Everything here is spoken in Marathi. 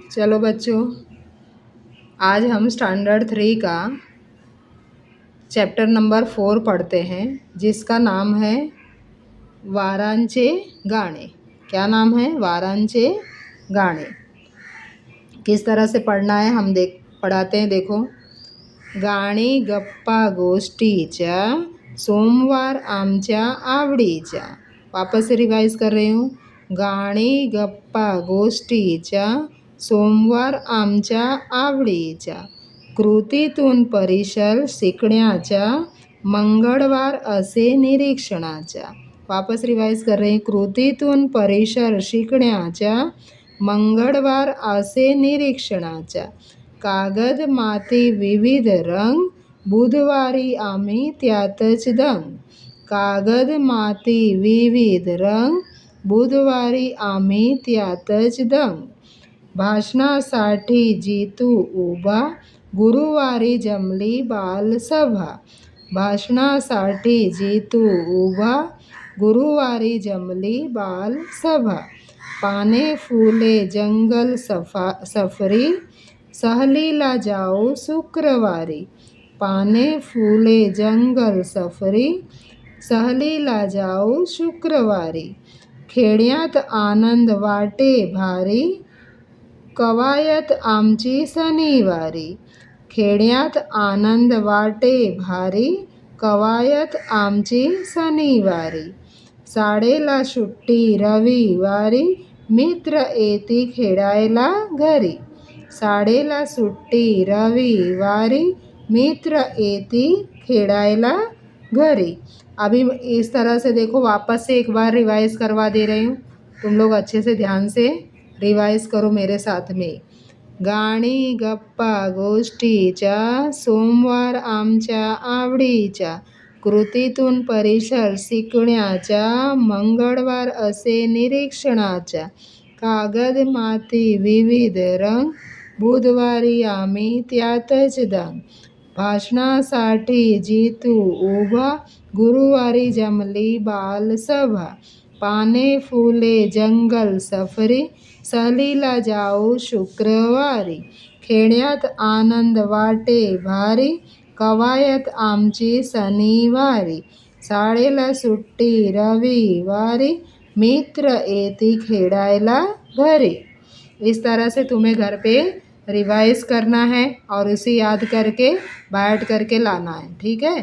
चलो बच्चों, आज हम स्टैंडर्ड 3 का चैप्टर नंबर 4 पढ़ते हैं, जिसका नाम है वारांचे गाणे। क्या नाम है? वारांचे गाणे। किस तरह से पढ़ना है हम पढ़ाते हैं। देखो, गाणी गप्पा गोष्टीच्या सोमवार आमच्या आवडीच्या। वापस से रिवाइज कर रही हूँ। गाणी गप्पा गोष्टीच्या सोमवार आमच्या आवडीच्या, कृतीतून परिसर शिकण्याच्या, मंगळवार असे निरीक्षणाच्या। वापस रिवाइज कर रही हूँ। कृतीतून परिसर शिकण्याच्या, मंगळवार असे निरीक्षणाच्या, कागद माती विविध रंग, बुधवारी आम्ही त्यातच दंग। कागद माती विविध रंग, बुधवारी आम्ही त्यातच दंग। भाषणासाठी जितू उभा, गुरुवारी जमली बालसभा। भाषणासाठी जितू उभा, गुरुवारी जमली बालसभा। पाने फुले जंगल सफरी, सहलीला जाऊ शुक्रवारी। पाने फुले जंगल सफरी, सहलीला जाऊ शुक्रवारी। खेड्यात आनंद वाटे भारी, कवायत आमची शनिवारी। खेड्यात आनंद वाटे भारी, कवायत आमची शनिवारी। शाळेला सुट्टी रविवारी, मित्र येती खेळायला घरी। शाळेला सुट्टी रविवारी, मित्र येती खेळायला घरी। अभी इस तरह से देखो, वापस से एक बार रिवाइज करवा दे रही हूँ। तुम लोग अच्छे से ध्यान से रिवाइज करो मेरे साथ में। गाणी गप्पा गोष्टीच्या सोमवार आमच्या आवडीच्या, कृतीतून परिसर शिकण्याच्या, मंगळवार असे निरीक्षणाच्या, कागद माती विविध रंग, बुधवारी आम्ही त्यातच दंग। भाषणासाठी जितू उभा, गुरुवारी जमली बालसभा। पाने फुले जंगल सफरी, सहलीला जाऊ शुक्रवारी। खेड्यात आनंद वाटे भारी, कवायत आमची शनिवारी। शाळेला सुट्टी रविवारी, मित्र येती खेळायला घरी। इस तरह से तुम्हें घर पे रिवाइज करना है और उसे याद करके बैठ करके लाना है। ठीक है।